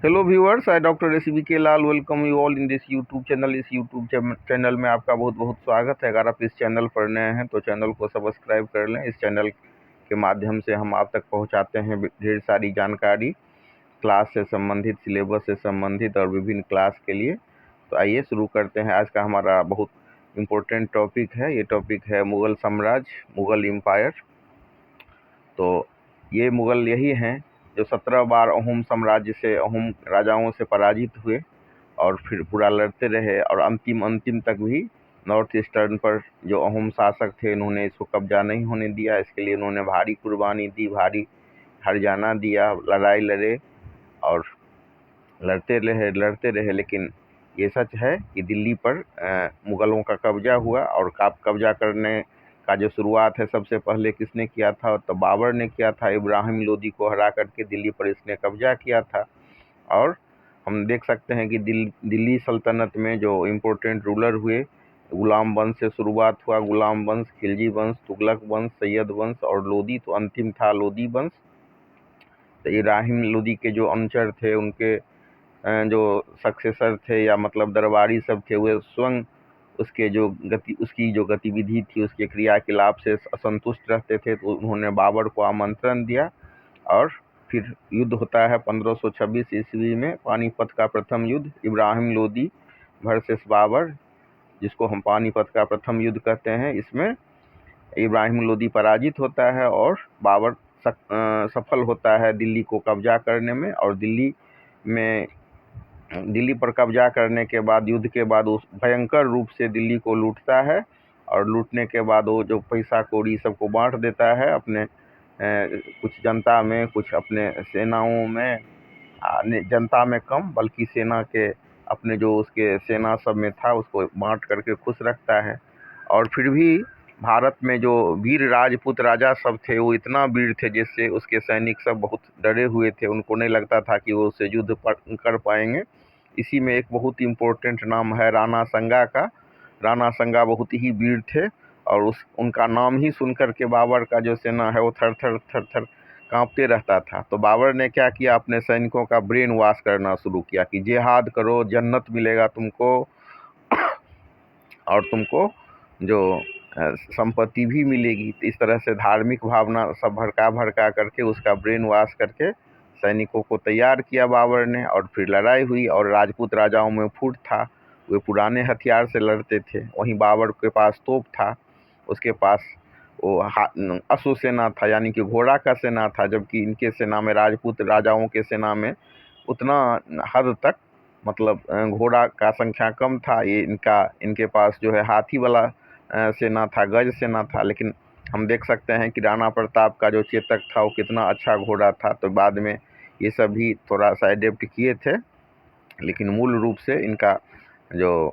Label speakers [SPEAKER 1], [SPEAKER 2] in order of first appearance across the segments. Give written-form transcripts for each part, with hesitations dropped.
[SPEAKER 1] Hello viewers, I doctor S B K Lal welcome you all in this YouTube channel. इस YouTube channel में आपका बहुत बहुत स्वागत है। अगर आप इस चैनल पर नए हैं तो चैनल को सब्सक्राइब कर लें। इस चैनल के माध्यम से हम आप तक पहुंचाते हैं ढेर सारी जानकारी, क्लास से संबंधित, सिलेबस से संबंधित और विभिन्न क्लास के लिए। तो आइए शुरू करते हैं। आज का हमारा बहुत इम्पोर्टेंट टॉपिक है। ये टॉपिक है मुग़ल साम्राज्य, मुग़ल एम्पायर। तो ये मुग़ल यही हैं जो 17 बार अहोम साम्राज्य से, अहोम राजाओं से पराजित हुए और फिर पूरा लड़ते रहे और अंतिम तक भी नॉर्थ ईस्टर्न पर जो अहोम शासक थे, इन्होंने इसको कब्जा नहीं होने दिया। इसके लिए इन्होंने भारी कुर्बानी दी, भारी हर्जाना दिया, लड़ाई लड़े और लड़ते रहे। लेकिन ये सच है कि दिल्ली पर मुग़लों का कब्जा हुआ और कब्जा करने का जो शुरुआत है सबसे पहले किसने किया था? तो बाबर ने किया था। इब्राहिम लोदी को हरा करके दिल्ली पर इसने कब्जा किया था। और हम देख सकते हैं कि दिल्ली सल्तनत में जो इम्पोर्टेंट रूलर हुए, गुलाम वंश से शुरुआत हुआ। गुलाम वंश, खिलजी वंश, तुगलक वंश, सैयद वंश और लोदी, तो अंतिम था लोदी वंश। तो इब्राहिम लोदी के जो अनुचर थे, उनके जो सक्सेसर थे या मतलब दरबारी सब थे, वे स्वयं उसकी जो गतिविधि थी, उसके क्रियाकलाप से असंतुष्ट रहते थे। तो उन्होंने बाबर को आमंत्रण दिया और फिर युद्ध होता है 1526 ईस्वी में, पानीपत का प्रथम युद्ध। इब्राहिम लोदी वर्सेस बाबर, जिसको हम पानीपत का प्रथम युद्ध कहते हैं, इसमें इब्राहिम लोदी पराजित होता है और बाबर सफल होता है दिल्ली को कब्जा करने में। और दिल्ली पर कब्जा करने के बाद, युद्ध के बाद, उस भयंकर रूप से दिल्ली को लूटता है और लूटने के बाद वो जो पैसा कौड़ी सबको बांट देता है अपने, कुछ जनता में, कुछ अपने सेनाओं में, जनता में कम, बल्कि सेना के अपने जो उसके सेना सब में था उसको बांट करके खुश रखता है। और फिर भी भारत में जो वीर राजपूत राजा सब थे वो इतना वीर थे जिससे उसके सैनिक सब बहुत डरे हुए थे। उनको नहीं लगता था कि वो उससे युद्ध कर पाएंगे। इसी में एक बहुत इम्पोर्टेंट नाम है राणा संगा का। राणा संगा बहुत ही वीर थे और उनका नाम ही सुनकर के बाबर का जो सेना है वो थर थर कांपते रहता था। तो बाबर ने क्या किया, अपने सैनिकों का ब्रेन वॉश करना शुरू किया कि जिहाद करो, जन्नत मिलेगा तुमको और तुमको जो संपत्ति भी मिलेगी। तो इस तरह से धार्मिक भावना सब भड़का करके, उसका ब्रेन वॉश करके सैनिकों को तैयार किया बाबर ने। और फिर लड़ाई हुई और राजपूत राजाओं में फूट था। वे पुराने हथियार से लड़ते थे, वहीं बाबर के पास तोप था, उसके पास वो अश्व सेना था, यानी कि घोड़ा का सेना था। जबकि इनके सेना में, राजपूत राजाओं के सेना में उतना हद तक मतलब घोड़ा का संख्या कम था। इनके पास जो है हाथी वाला सेना था, गज सेना था। लेकिन हम देख सकते हैं कि राणा प्रताप का जो चेतक था वो कितना अच्छा घोड़ा था। तो बाद में ये सब भी थोड़ा सा एडेप्ट किए थे, लेकिन मूल रूप से इनका जो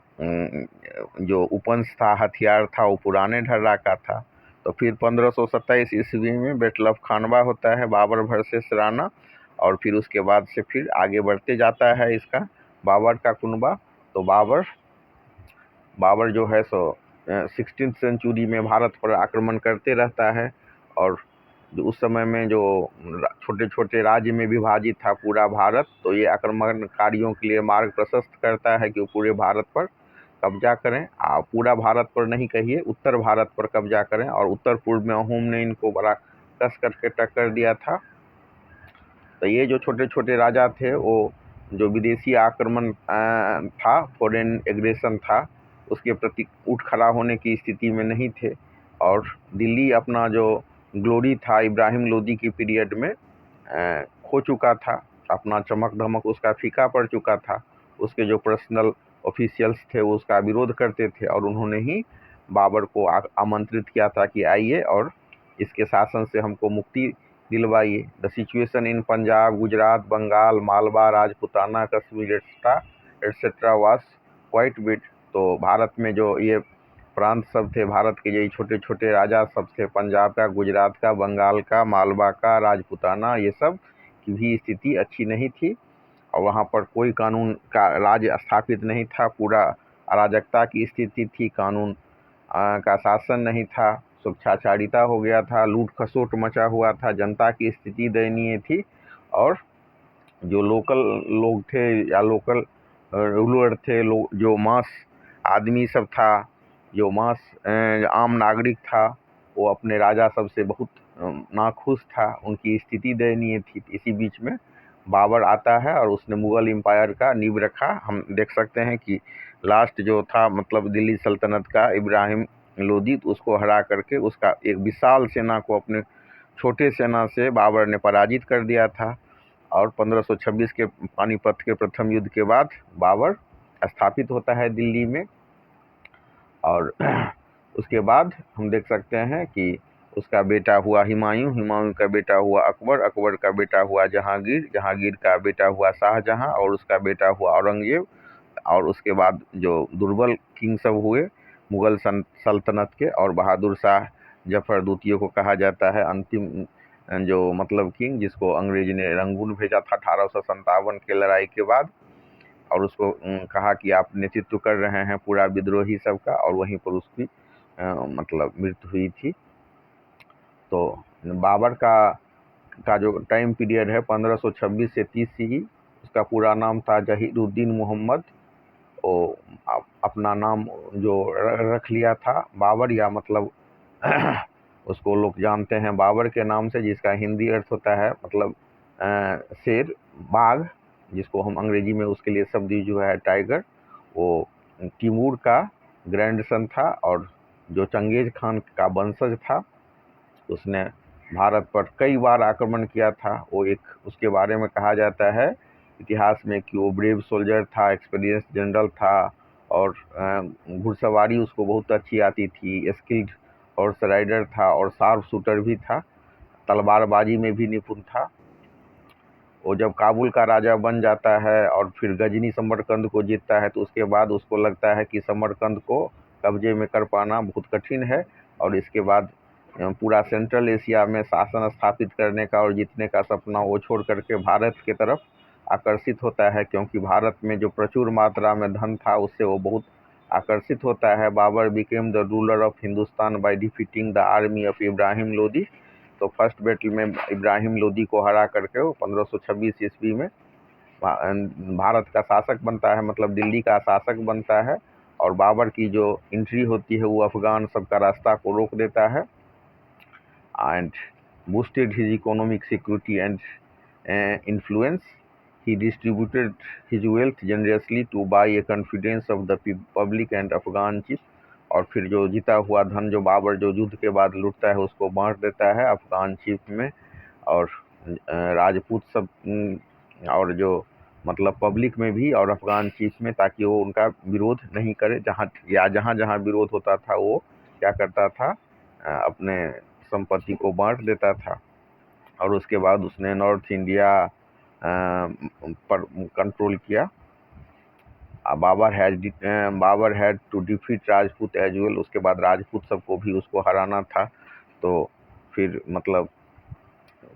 [SPEAKER 1] उपंश था, हथियार था, वो पुराने ढर्रा का था। तो फिर 1527 ईस्वी में बैटल ऑफ खानवा होता है, बाबर वर्सेस राणा। और फिर उसके बाद से फिर आगे बढ़ते जाता है इसका बाबर का कुनबा। तो बाबर जो है सो 16th सेंचुरी में भारत पर आक्रमण करते रहता है। और जो उस समय में जो छोटे छोटे राज्य में विभाजित था पूरा भारत, तो ये आक्रमणकारियों के लिए मार्ग प्रशस्त करता है कि वो पूरे भारत पर कब्जा करें। पूरा भारत पर नहीं कहिए, उत्तर भारत पर कब्जा करें। और उत्तर पूर्व में अहोम ने इनको बड़ा कस करके टक्कर दिया था। तो ये जो छोटे छोटे राजा थे, वो जो विदेशी आक्रमण था, फॉरेन एग्रेशन था, उसके प्रति उठ खड़ा होने की स्थिति में नहीं थे। और दिल्ली अपना जो ग्लोरी था इब्राहिम लोदी की पीरियड में खो चुका था। अपना चमक धमक उसका फीका पड़ चुका था। उसके जो पर्सनल ऑफिशियल्स थे वो उसका विरोध करते थे और उन्होंने ही बाबर को आमंत्रित किया था कि आइए और इसके शासन से हमको मुक्ति दिलवाइए। The situation in Punjab, Gujarat, Bengal, Malwa, Rajputana, Kashmir etcetera was quite bit. तो भारत में जो ये प्रांत सब थे, भारत के यही छोटे छोटे राजा सब थे, पंजाब का, गुजरात का, बंगाल का, मालवा का, राजपुताना, ये सब की भी स्थिति अच्छी नहीं थी। और वहाँ पर कोई कानून का राज स्थापित नहीं था, पूरा अराजकता की स्थिति थी, कानून का शासन नहीं था, स्वेच्छाचारिता हो गया था, लूट खसोट मचा हुआ था, जनता की स्थिति दयनीय थी। और जो लोकल लोग थे या लोकल रूलर थे, लोग जो मास आदमी सब था, जो मास आम नागरिक था, वो अपने राजा सब से बहुत नाखुश था, उनकी स्थिति दयनीय थी। इसी बीच में बाबर आता है और उसने मुग़ल एम्पायर का नींव रखा। हम देख सकते हैं कि लास्ट जो था मतलब दिल्ली सल्तनत का इब्राहिम लोदी, तो उसको हरा करके उसका एक विशाल सेना को अपने छोटे सेना से बाबर ने पराजित कर दिया था। और 1526 के पानीपत के प्रथम युद्ध के बाद बाबर स्थापित होता है दिल्ली में। और उसके बाद हम देख सकते हैं कि उसका बेटा हुआ हुमायूं, हुमायूं का बेटा हुआ अकबर, अकबर का बेटा हुआ जहांगीर, जहांगीर का बेटा हुआ शाहजहां, और उसका बेटा हुआ औरंगजेब। और उसके बाद जो दुर्बल किंग सब हुए मुग़ल सल्तनत के, और बहादुर शाह जफ़र द्वितीय को कहा जाता है अंतिम जो मतलब किंग, जिसको अंग्रेज ने रंगून भेजा था 1857 के लड़ाई के बाद, और उसको कहा कि आप नेतृत्व कर रहे हैं पूरा विद्रोही सब का, और वहीं पर उसकी मतलब मृत्यु हुई थी। तो बाबर का जो टाइम पीरियड है 1526 से 30 ही, उसका पूरा नाम था जहीरुद्दीन मोहम्मद। वो अपना नाम जो रख लिया था बाबर, या मतलब उसको लोग जानते हैं बाबर के नाम से, जिसका हिंदी अर्थ होता है मतलब शेर, बाघ, जिसको हम अंग्रेजी में उसके लिए शब्द यूज हुआ है टाइगर। वो तिमूर का ग्रैंडसन था, और जो चंगेज खान का वंशज था। उसने भारत पर कई बार आक्रमण किया था। वो एक उसके बारे में कहा जाता है इतिहास में कि वो ब्रेव सोल्जर था, एक्सपीरियंस जनरल था, और घुड़सवारी उसको बहुत अच्छी आती थी, स्किल्ड हॉर्स राइडर था, और शार्प शूटर भी था, तलवारबाजी में भी निपुण था। वो जब काबुल का राजा बन जाता है और फिर गजनी समरकंद को जीतता है, तो उसके बाद उसको लगता है कि समरकंद को कब्जे में कर पाना बहुत कठिन है, और इसके बाद पूरा सेंट्रल एशिया में शासन स्थापित करने का और जीतने का सपना वो छोड़ करके भारत की तरफ आकर्षित होता है, क्योंकि भारत में जो प्रचुर मात्रा में धन था उससे वो बहुत आकर्षित होता है। Babur became the ruler of Hindustan by defeating the army of Ibrahim Lodi. तो फर्स्ट बैटल में इब्राहिम लोदी को हरा करके वो 1526 ईस्वी में भारत का शासक बनता है, मतलब दिल्ली का शासक बनता है। और बाबर की जो एंट्री होती है वो अफगान सबका रास्ता को रोक देता है, and boosted his economic security and influence. He distributed his wealth generously to buy a confidence of the public and Afghan chiefs. और फिर जो जीता हुआ धन जो बाबर जो युद्ध के बाद लूटता है उसको बांट देता है अफगान चीफ में, और राजपूत सब और जो मतलब पब्लिक में भी, और अफगान चीफ में, ताकि वो उनका विरोध नहीं करे। जहाँ जहाँ विरोध होता था वो क्या करता था, अपने संपत्ति को बांट देता था। और उसके बाद उसने नॉर्थ इंडिया पर कंट्रोल किया। Babur had to defeat Rajput as well. उसके बाद राजपूत सबको भी उसको हराना था। तो फिर मतलब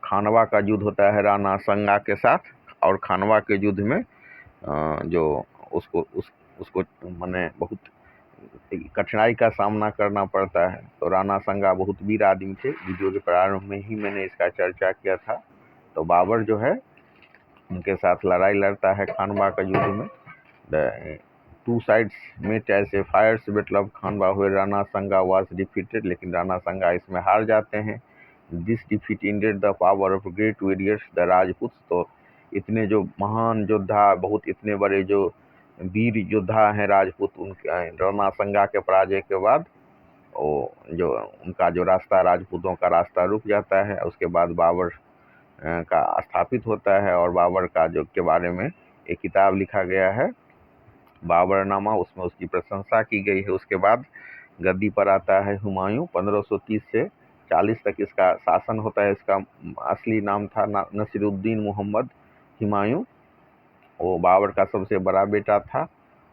[SPEAKER 1] खानवा का युद्ध होता है राणा संगा के साथ, और खानवा के युद्ध में जो उसको माने बहुत कठिनाई का सामना करना पड़ता है। तो राणा संगा बहुत वीर आदमी थे, वीडियो के प्रारंभ में ही मैंने इसका चर्चा किया था। तो बाबर जो है उनके साथ लड़ाई लड़ता है खानवा का युद्ध में। The two sides met as a fierce battle of Khanwa हुए राणा संगा वाज डिफीटेड, लेकिन राणा संगा इसमें हार जाते हैं। This defeat ended the power of great warriors the Rajput. तो इतने जो महान योद्धा, बहुत इतने बड़े जो वीर योद्धा हैं राजपूत, उनके राणा संगा के पराजय के बाद वो जो उनका जो रास्ता, राजपूतों का रास्ता रुक जाता है। उसके बाद बाबर का स्थापित होता है, और बाबर का जो के बारे में एक किताब लिखा गया है बाबरनामा, उसमें उसकी प्रशंसा की गई है। उसके बाद गद्दी पर आता है हुमायूं। 1530 से 40 तक इसका शासन होता है। इसका असली नाम था नसीरुद्दीन मोहम्मद हुमायूं। वो बाबर का सबसे बड़ा बेटा था,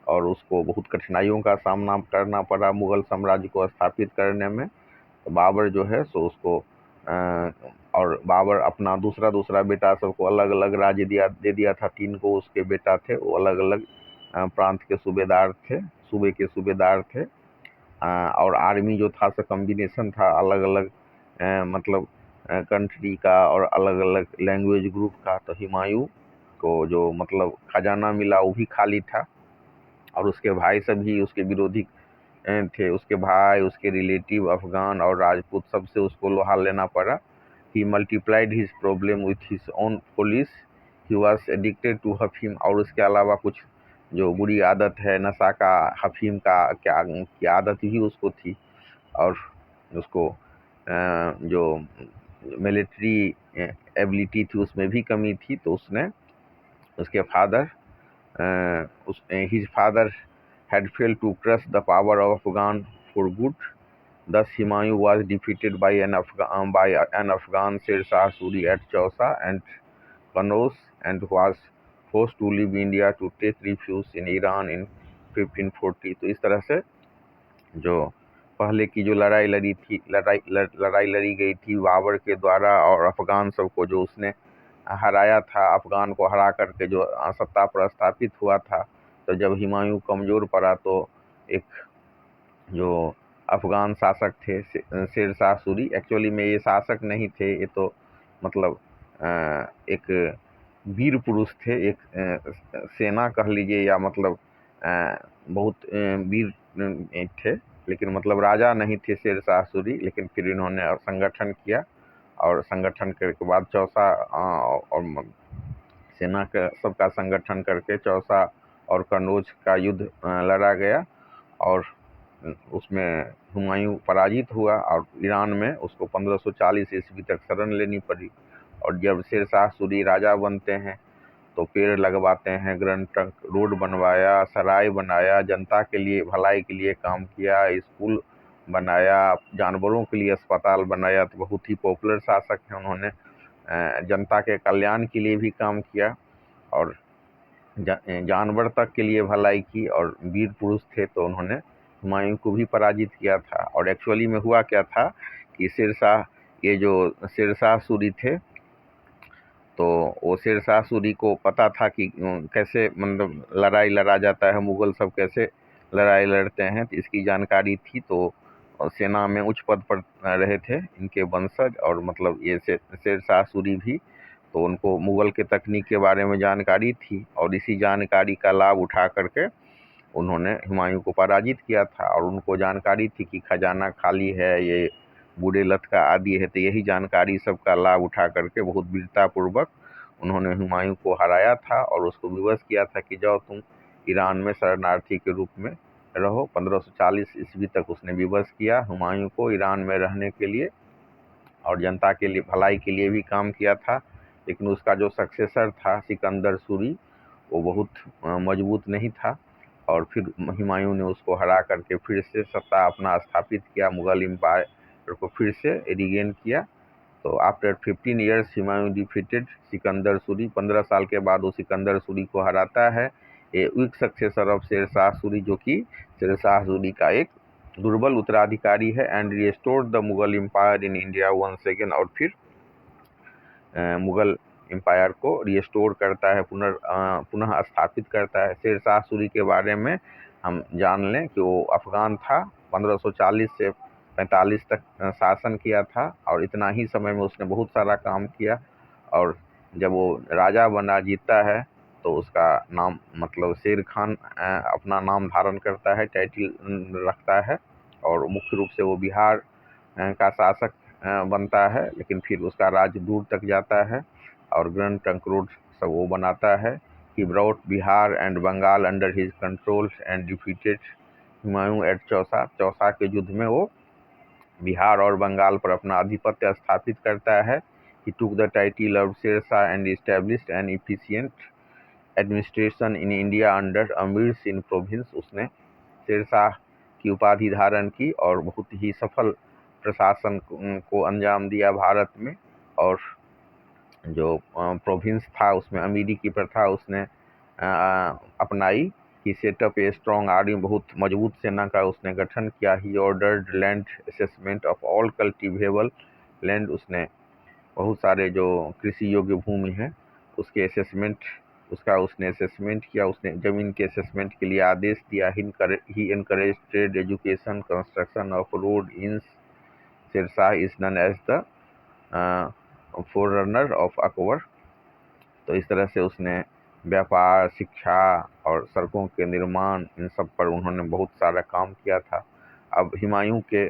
[SPEAKER 1] और उसको बहुत कठिनाइयों का सामना करना पड़ा मुग़ल साम्राज्य को स्थापित करने में। तो बाबर जो है सो उसको और बाबर अपना दूसरा बेटा सबको अलग अलग राज्य दे दिया था। 3 को उसके बेटा थे, वो अलग अलग प्रांत के सूबेदार थे, सूबे के सूबेदार थे। और आर्मी जो था सो कम्बिनेशन था अलग अलग मतलब कंट्री का और अलग अलग लैंग्वेज ग्रुप का। तो हुमायूं को जो मतलब खजाना मिला वो भी खाली था, और उसके भाई सभी उसके विरोधी थे। उसके भाई, उसके रिलेटिव अफगान और राजपूत सबसे उसको लोहा लेना पड़ा। He multiplied his problem with his own police. He was addicted to हफीम, और उसके अलावा कुछ जो बुरी आदत है नशा का, हफीम का क्या की आदत भी उसको थी। और उसको जो मिलिट्री एबिलिटी थी उसमें भी कमी थी। तो उसने उसके father his father had failed to crush the power of Afghan for good. Thus, Humayun was defeated by an Afghan Sher Shah Suri at Chausa and Kannauj, and was forced to leave India to take refuge in Iran in 1540. तो इस तरह से जो पहले की जो लड़ाई लड़ी गई थी बाबर के द्वारा, और अफगान सबको जो उसने हराया था, अफगान को हरा करके जो सत्ता पर स्थापित हुआ था। तो जब हुमायूं कमज़ोर पड़ा तो एक जो अफगान शासक थे शेर शाह सूरी, एक्चुअली में ये शासक नहीं थे, ये तो मतलब एक वीर पुरुष थे, एक सेना कह लीजिए, या मतलब बहुत वीर थे, लेकिन मतलब राजा नहीं थे शेर शाह सूरी। लेकिन फिर इन्होंने संगठन किया, और संगठन करने के बाद चौसा और सेना का सबका संगठन करके चौसा और कन्नौज का युद्ध लड़ा गया, और उसमें हुमायूं पराजित हुआ, और ईरान में उसको 1540 ईस्वी तक शरण लेनी पड़ी। और जब शेर शाह सूरी राजा बनते हैं तो पेड़ लगवाते हैं, ग्रैंड ट्रंक रोड बनवाया, सराय बनाया, जनता के लिए भलाई के लिए काम किया, स्कूल बनाया, जानवरों के लिए अस्पताल बनाया। तो बहुत ही पॉपुलर शासक हैं। उन्होंने जनता के कल्याण के लिए भी काम किया, और जानवर तक के लिए भलाई की, और वीर पुरुष थे। तो उन्होंने हुमायूं को भी पराजित किया था। और एक्चुअली में हुआ क्या था कि ये जो शेर शाह सूरी थे, तो वो शेर शाह सूरी को पता था कि कैसे मतलब लड़ाई लड़ा जाता है, मुगल सब कैसे लड़ाई लड़ते हैं, तो इसकी जानकारी थी। तो सेना में उच्च पद पर रहे थे इनके वंशज, और मतलब ये शेर शाह सूरी भी, तो उनको मुगल के तकनीक के बारे में जानकारी थी, और इसी जानकारी का लाभ उठा करके उन्होंने हुमायूं को पराजित किया था। और उनको जानकारी थी कि खजाना खाली है, ये बूढ़े लत का आदि है। तो यही जानकारी सबका लाभ उठा करके बहुत वीरतापूर्वक उन्होंने हुमायूं को हराया था, और उसको विवश किया था कि जाओ तुम ईरान में शरणार्थी के रूप में रहो। 1540 ईस्वी तक उसने विवश किया हुमायूं को ईरान में रहने के लिए, और जनता के लिए भलाई के लिए भी काम किया था। लेकिन उसका जो सक्सेसर था सिकंदर सूरी, वो बहुत मजबूत नहीं था, और फिर हुमायूं ने उसको हरा करके फिर से सत्ता अपना स्थापित किया, मुगल एम्पायर को फिर से रिगेन किया। तो after 15 years Humayun defeated Sikandar Suri. 15 साल के बाद वो सिकंदर सूरी को हराता है। A week successor of Sher Shah Suri, जो कि शेर शाह सूरी का एक दुर्बल उत्तराधिकारी है, and restored the Mughal empire in India once again. और फिर मुगल एम्पायर को रिस्टोर करता है, पुनः स्थापित करता है। शेर शाह सूरी के बारे में हम जान लें कि वो अफगान था, 1540 से 45 तक शासन किया था, और इतना ही समय में उसने बहुत सारा काम किया। और जब वो राजा बना, जीता है, तो उसका नाम मतलब शेर खान अपना नाम धारण करता है, टाइटल रखता है, और मुख्य रूप से वो बिहार का शासक बनता है। लेकिन फिर उसका राज दूर तक जाता है, और ग्रैंड ट्रंक रोड सब वो बनाता है। He brought Bihar and Bengal under his control and defeated Humayun at Chausa. Chausa के युद्ध में वो बिहार और बंगाल पर अपना आधिपत्य स्थापित करता है। He took the title of Sher Shah and established an efficient administration in India under Amir Singh province. उसने शेर शाह की उपाधि धारण की, और बहुत ही सफल प्रशासन को अंजाम दिया भारत में। और जो प्रोविंस था उसमें अमीरी की प्रथा उसने अपनाई। ही सेटअप ए स्ट्रॉन्ग आर्मी, बहुत मजबूत सेना का उसने गठन किया। He ordered land assessment of all cultivable land, उसने बहुत सारे जो कृषि योग्य भूमि है उसके उसने असेसमेंट किया। उसने जमीन के असेसमेंट के लिए आदेश दिया। He encourage trade, education, construction of road inns. Sher Shah is known as the forerunner of Akbar. तो इस तरह से उसने व्यापार, शिक्षा और सड़कों के निर्माण, इन सब पर उन्होंने बहुत सारा काम किया था। अब हुमायूं के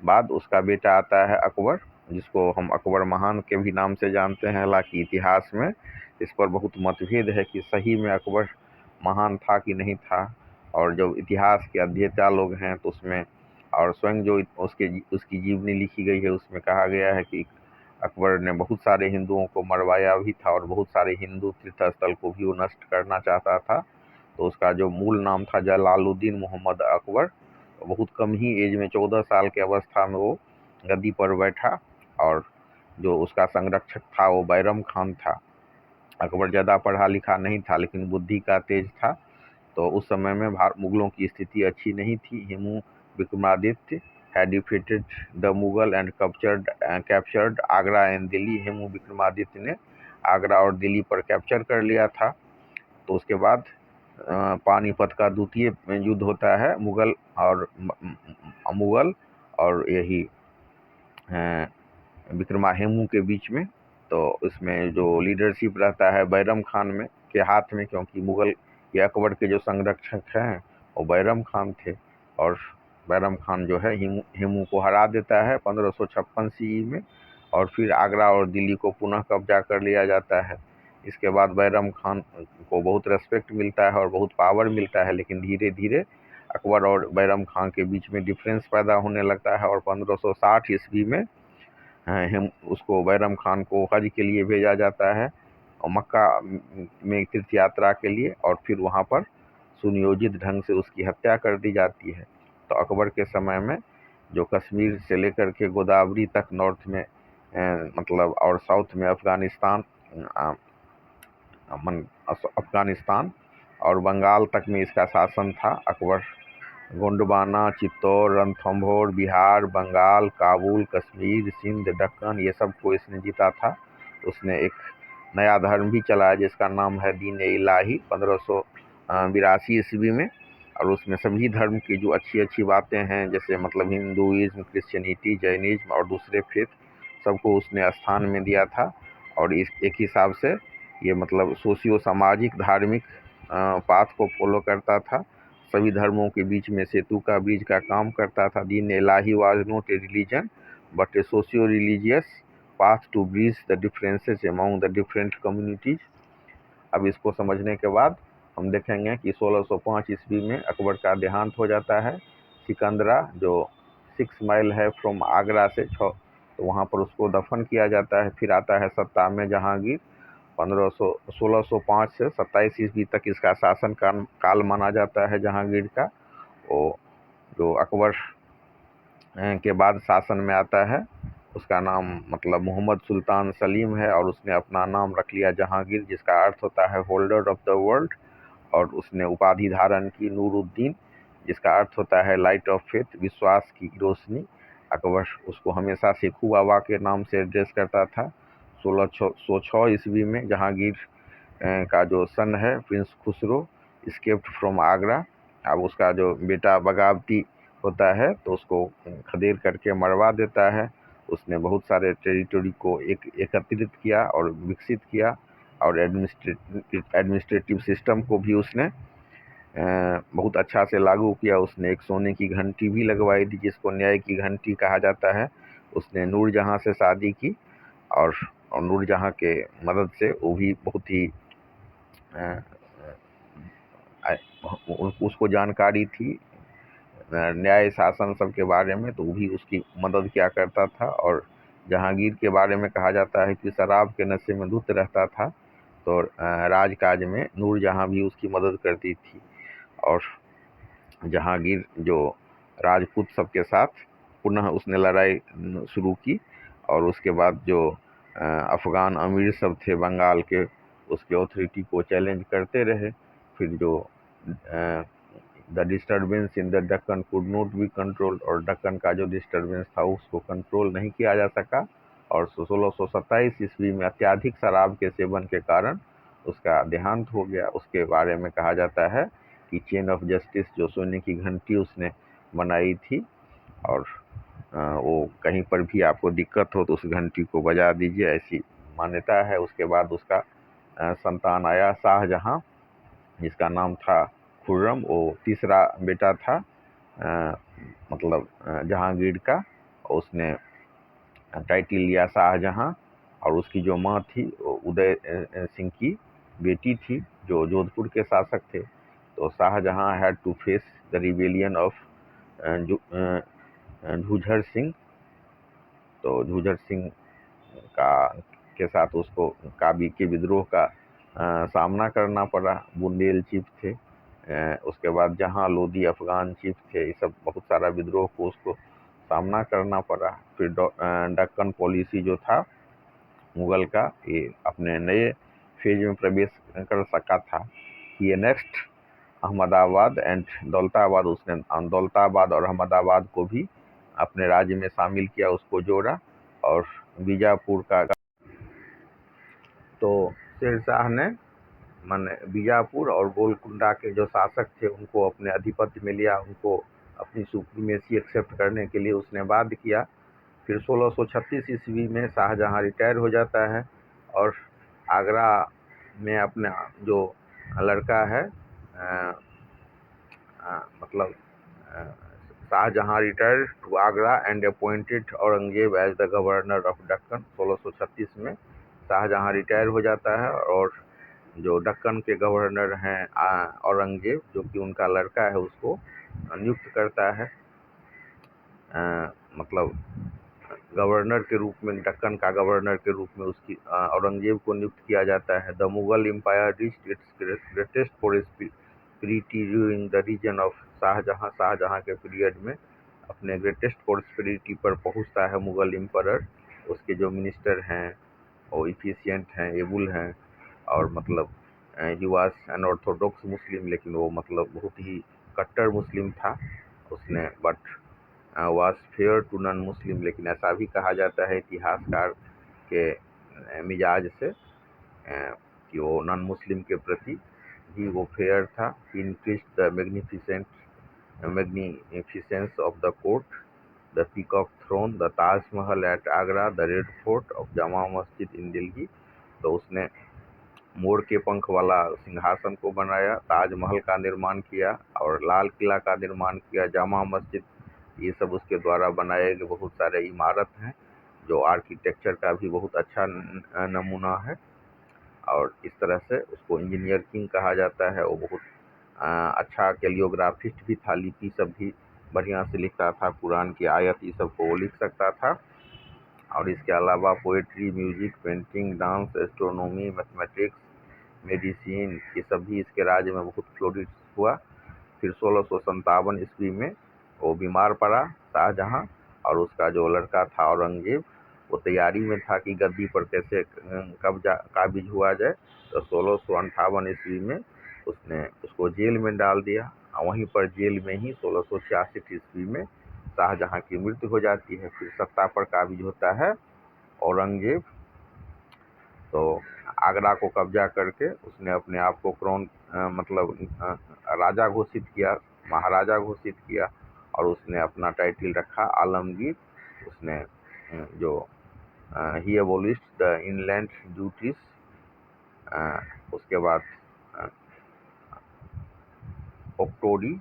[SPEAKER 1] बाद उसका बेटा आता है अकबर, जिसको हम अकबर महान के भी नाम से जानते हैं। हालांकि इतिहास में इस पर बहुत मतभेद है कि सही में अकबर महान था कि नहीं था। और जब इतिहास के अध्येता लोग हैं तो उसमें, और स्वयं जो उसकी जीवनी लिखी गई है उसमें कहा गया है कि अकबर ने बहुत सारे हिंदुओं को मरवाया भी था और बहुत सारे हिंदू तीर्थ स्थल को भी वो नष्ट करना चाहता था। तो उसका जो मूल नाम था जलालुद्दीन मोहम्मद अकबर। बहुत कम ही एज में 14 साल की अवस्था में वो गद्दी पर बैठा, और जो उसका संरक्षक था वो बैरम खान था। अकबर ज़्यादा पढ़ा लिखा नहीं था लेकिन बुद्धि का तेज था। तो उस समय में मुगलों की स्थिति अच्छी नहीं थी। Hemu Vikramaditya had defeated the Mughal and captured Agra and Delhi. Hemu Vikramaditya ने आगरा और दिल्ली पर कैप्चर कर लिया था। तो उसके बाद पानीपत का द्वितीय युद्ध होता है मुगल और यही हेमू के बीच में। तो इसमें जो लीडरशिप रहता है बैरम खान में के हाथ में, क्योंकि मुगल के अकबर के जो संरक्षक हैं वो बैरम खान थे। और बैरम खान जो है हेमू को हरा देता है 1556 ईस्वी में, और फिर आगरा और दिल्ली को पुनः कब्जा कर लिया जाता है। इसके बाद बैरम खान को बहुत रेस्पेक्ट मिलता है और बहुत पावर मिलता है, लेकिन धीरे धीरे अकबर और बैरम खान के बीच में डिफरेंस पैदा होने लगता है। और 1560 ईस्वी में हम उसको बैरम खान को हज के लिए भेजा जाता है और मक्का में तीर्थ यात्रा के लिए, और फिर वहाँ पर सुनियोजित ढंग से उसकी हत्या कर दी जाती है। तो अकबर के समय में जो कश्मीर से लेकर के गोदावरी तक नॉर्थ में मतलब और साउथ में अफगानिस्तान और बंगाल तक में इसका शासन था। अकबर गोंडवाना, चित्तौड़, रणथंभौर, बिहार, बंगाल, काबुल, कश्मीर, सिंध, दक्कन, ये सब को इसने जीता था। उसने एक नया धर्म भी चलाया जिसका नाम है दीन इलाही 1582 ईस्वी में। और उसमें सभी धर्म की जो अच्छी अच्छी बातें हैं, जैसे मतलब हिंदुइज्म, क्रिश्चियनिटी, जैनिज्म और दूसरे फेथ, सबको उसने स्थान में दिया था। और इस एक हिसाब से ये मतलब सोशियो सामाजिक धार्मिक पाथ को फॉलो करता था। सभी धर्मों के बीच में सेतु का ब्रिज का काम करता था। Din Ilahi was not a religion but a socio religious path to bridge the differences among the different communities. अब इसको समझने के बाद हम देखेंगे कि 1605 ईस्वी में अकबर का देहांत हो जाता है। सिकंदरा जो 6 माइल है फ्रॉम आगरा से, तो वहाँ पर उसको दफन किया जाता है। फिर आता है सत्ता में जहांगीर। 1605 से 27 ईस्वी तक इसका शासन काल माना जाता है जहांगीर का। वो जो अकबर के बाद शासन में आता है उसका नाम मतलब मोहम्मद सुल्तान सलीम है, और उसने अपना नाम रख लिया जहांगीर, जिसका अर्थ होता है होल्डर ऑफ द वर्ल्ड। और उसने उपाधि धारण की नूरुद्दीन, जिसका अर्थ होता है लाइट ऑफ फेथ, विश्वास की रोशनी। अकबर उसको हमेशा शेखू बाबा के नाम से एड्रेस करता था। 1606 ईस्वी में जहांगीर का जो सन है Prince Khusro escaped from Agra. अब उसका जो बेटा बगावती होता है तो उसको खदेड़ करके मरवा देता है। उसने बहुत सारे टेरिटरी को एकत्रित किया और विकसित किया, और एडमिनिस्ट्रेटिव सिस्टम को भी उसने बहुत अच्छा से लागू किया। उसने एक सोने की घंटी भी लगवाई थी जिसको न्याय की घंटी कहा जाता है। उसने नूरजहाँ से शादी की, और नूरजहाँ के मदद से वो भी बहुत ही उसको जानकारी थी न्याय शासन सब के बारे में, तो वो भी उसकी मदद किया करता था। और जहांगीर के बारे में कहा जाता है कि शराब के नशे में धुत रहता था, तो राजकाज में नूरजहाँ भी उसकी मदद करती थी। और जहांगीर जो राजपूत सबके साथ पुनः उसने लड़ाई शुरू की, और उसके बाद जो अफ़गान अमीर सब थे बंगाल के, उसके ऑथोरिटी को चैलेंज करते रहे। फिर जो the disturbance in the Deccan could not be control, और दक्कन का जो डिस्टर्बेंस था उसको कंट्रोल नहीं किया जा सका। और 1627 ईस्वी में अत्याधिक शराब के सेवन के कारण उसका देहांत हो गया। उसके बारे में कहा जाता है कि चेन ऑफ जस्टिस जो सोने की घंटी उसने बनाई थी, और वो कहीं पर भी आपको दिक्कत हो तो उस घंटी को बजा दीजिए, ऐसी मान्यता है। उसके बाद उसका संतान आया शाहजहां, जिसका नाम था खुर्रम। वो तीसरा बेटा था मतलब जहांगीर का। उसने टाइटल लिया शाहजहां। और उसकी जो माँ थी वो उदय सिंह की बेटी थी, जो जोधपुर के शासक थे। तो Shahjahan had to face the rebellion of Jhujhar Singh. तो झुझर सिंह का के साथ उसको काबी के विद्रोह का सामना करना पड़ा। बुंदेलचीफ थे, उसके बाद जहां लोधी अफगान चीफ थे। ये सब बहुत सारा विद्रोह को उसको सामना करना पड़ा। फिर दक्कन पॉलिसी जो था मुगल का, ये अपने नए फेज में प्रवेश कर सका था। ये नेक्स्ट अहमदाबाद एंड दौलताबाद, उसने दौलताबाद और अहमदाबाद को भी अपने राज्य में शामिल किया, उसको जोड़ा। और बीजापुर का तो शेरशाह ने माने बीजापुर और गोलकुंडा के जो शासक थे उनको अपने अधिपत्य में लिया, उनको अपनी सुप्रीमेसी एक्सेप्ट करने के लिए उसने बाध्य किया। फिर 1636 ईस्वी में शाहजहां रिटायर हो जाता है और आगरा में अपना जो लड़का है मतलब Shah Jahan retired to Agra and appointed Aurangzeb as the governor of Deccan. 1636 में शाहजहां रिटायर हो जाता है और जो दक्कन के गवर्नर हैं औरंगजेब, जो कि उनका लड़का है, उसको नियुक्त करता है। मतलब गवर्नर के रूप में, दक्कन का गवर्नर के रूप में उसकी औरंगजेब को नियुक्त किया जाता है। The Mughal empire reached its greatest prosperity during the reign of Shah Jahan. Shah Jahan के पीरियड में अपने ग्रेटेस्ट प्रोस्पेरिटी पर पहुंचता है मुगल एम्पायर। उसके जो मिनिस्टर हैं वो इफिशियंट हैं, एबुल हैं, और मतलब he was an orthodox Muslim, लेकिन वो मतलब बहुत ही कट्टर मुस्लिम था उसने, but was fair to non Muslim. लेकिन ऐसा भी कहा जाता है इतिहासकार के मिजाज से कि वो नॉन मुस्लिम के प्रति भी वो फेयर था। Increased the magnificence of the court, the peacock throne, the Taj Mahal at Agra, the red fort of Jama Masjid in Delhi. तो उसने मोर के पंख वाला सिंहासन को बनाया, ताजमहल का निर्माण किया और लाल किला का निर्माण किया, जामा मस्जिद, ये सब उसके द्वारा बनाए गए बहुत सारे इमारत हैं जो आर्किटेक्चर का भी बहुत अच्छा नमूना है। और इस तरह से उसको इंजीनियर किंग कहा जाता है। वो बहुत अच्छा कैलियोग्राफिस्ट भी था, लिपि सब भी बढ़िया से लिखता था, कुरान की आयत ये सब को वो लिख सकता था। और इसके अलावा poetry, music, painting, dance, astronomy, mathematics, medicine, ये सब भी इसके राज्य में बहुत फ्लोरिश हुआ। फिर 1657 ईस्वी में वो बीमार पड़ा शाहजहां, और उसका जो लड़का था औरंगजेब, वो तैयारी में था कि गद्दी पर कैसे कब्जा काबिज हुआ जाए। तो 1658 ईस्वी में उसने उसको जेल में डाल दिया। और वहीं पर जेल में ही 1666 ईस्वी में शाहजहां की मृत्यु हो जाती है। फिर सत्ता पर काबिज होता है औरंगजेब। तो आगरा को कब्जा करके उसने अपने आप को क्राउन मतलब राजा घोषित किया, महाराजा घोषित किया, और उसने अपना टाइटल रखा आलमगीर। उसने जो ही एबोलिश्ड द इनलैंड ड्यूटीज। उसके बाद ऑक्टोरी,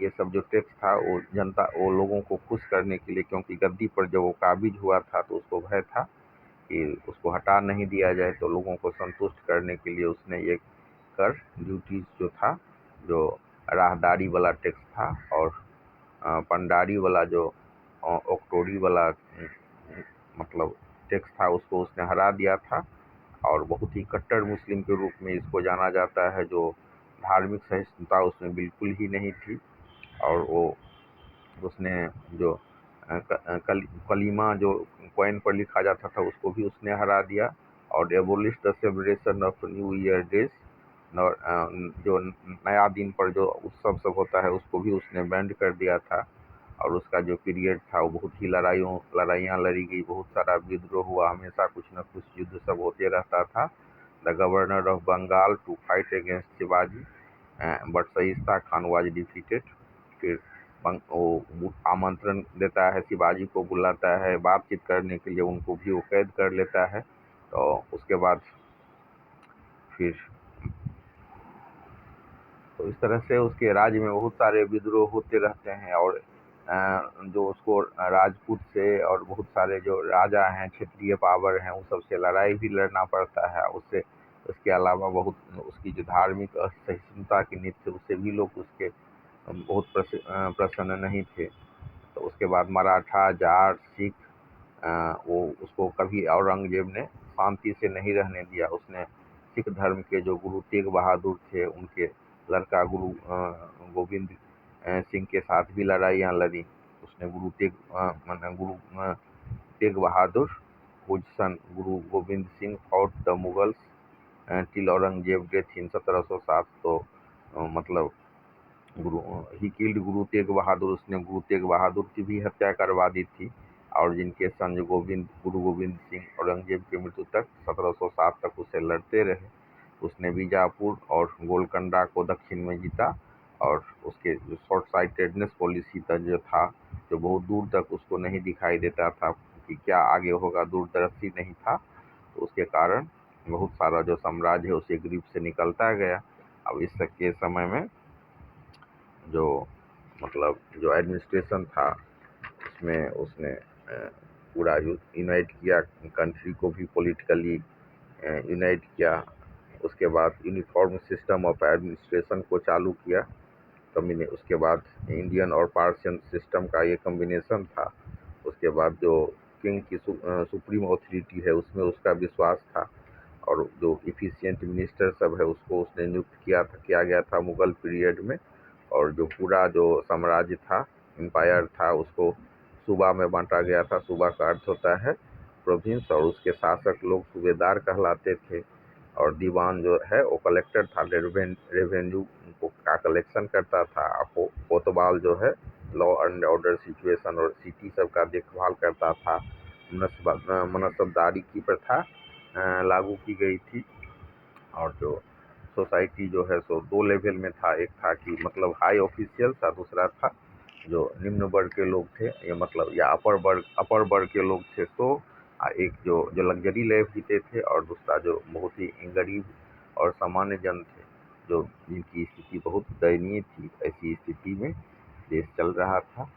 [SPEAKER 1] ये सब जो टैक्स था वो जनता, वो लोगों को खुश करने के लिए, क्योंकि गद्दी पर जब वो काबिज हुआ था तो उसको भय था कि उसको हटा नहीं दिया जाए, तो लोगों को संतुष्ट करने के लिए उसने ये कर ड्यूटीज जो था, जो राहदारी वाला टैक्स था और पंडारी वाला जो ऑक्टोरी वाला मतलब टैक्स था, उसको उसने हरा दिया था। और बहुत ही कट्टर मुस्लिम के रूप में इसको जाना जाता है, जो धार्मिक सहिष्णुता उसमें बिल्कुल ही नहीं थी। और वो उसने जो कलीमा जो कॉइन पर लिखा जाता था उसको भी उसने हरा दिया। और abolish the celebration of new year days, जो नया दिन पर जो उत्सव सब होता है उसको भी उसने बैंड कर दिया था। और उसका जो पीरियड था वो बहुत ही लड़ाइयाँ लड़ी गई, बहुत सारा विद्रोह हुआ, हमेशा कुछ न कुछ युद्ध सब होते रहता था। The governor of Bengal to fight against Shivaji, but Shaista Khan was defeated. फिर वो आमंत्रण देता है, शिवाजी को बुलाता है बातचीत करने के लिए, उनको भी वो कैद कर लेता है। तो उसके बाद फिर तो इस तरह से उसके राज्य में बहुत सारे विद्रोह होते रहते हैं, और जो उसको राजपूत से और बहुत सारे जो राजा हैं, क्षेत्रीय पावर हैं, उन सब से लड़ाई भी लड़ना पड़ता है। उससे उसके अलावा बहुत उसकी जो धार्मिक असहिष्णुता की नीति थी, उससे भी लोग उसके बहुत प्रसन्न नहीं थे। तो उसके बाद मराठा, जाट, सिख, वो उसको कभी औरंगजेब ने शांति से नहीं रहने दिया। उसने सिख धर्म के जो गुरु तेग बहादुर थे, उनके लड़का गुरु गोविंद सिंह के साथ भी लड़ाइयाँ लड़ी। उसने Guru Tegh Bahadur whose son Guru Gobind Singh fought the Mughals till Aurangzeb death in 1707। तो मतलब ही किल्ड गुरु तेग बहादुर, उसने गुरु तेग बहादुर की भी हत्या करवा दी थी। और जिनके सन जो गुरु गोविंद सिंह औरंगजेब की मृत्यु तक 1707 तक उसे लड़ते रहे। उसने बीजापुर और गोलकंडा को दक्षिण में जीता, और उसके जो शॉर्ट साइटेडनेस पॉलिसी था जो था, जो बहुत दूर तक उसको नहीं दिखाई देता था कि क्या आगे होगा, दूरदर्शी नहीं था। तो उसके कारण बहुत सारा जो साम्राज्य है उसे ग्रीप से निकलता गया। अब इस तक के समय में जो मतलब जो एडमिनिस्ट्रेशन था, उसमें उसने पूरा यूनाइट किया, कंट्री को भी पॉलिटिकली यूनाइट किया। उसके बाद यूनिफॉर्म सिस्टम ऑफ एडमिनिस्ट्रेशन को चालू किया। उसके बाद इंडियन और पार्शियन सिस्टम का ये कम्बिनेशन था। उसके बाद जो किंग की सुप्रीम अथॉरिटी है, उसमें उसका विश्वास था, और जो इफिशिएंट मिनिस्टर सब है उसको उसने नियुक्त किया गया था मुगल पीरियड में। और जो पूरा जो साम्राज्य था, एम्पायर था, उसको सूबा में बांटा गया था। सूबा का अर्थ होता है प्रोविंस, और उसके शासक लोग सूबेदार कहलाते थे। और दीवान जो है वो कलेक्टर था, रेवेन्यू का कलेक्शन करता था। कोतवाल जो है लॉ एंड ऑर्डर सिचुएशन और सिटी सब का देखभाल करता था। मनसबदारी की प्रथा लागू की गई थी। और जो सोसाइटी जो है सो दो लेवल में था। एक था कि मतलब हाई ऑफिशियल था, दूसरा था जो निम्न वर्ग के लोग थे, ये मतलब या अपर वर्ग के लोग थे। तो एक जो लग्जरी लाइफ जीते थे, और दूसरा जो बहुत ही गरीब और सामान्य जन थे, जो जिनकी स्थिति बहुत दयनीय थी। ऐसी स्थिति में देश चल रहा था।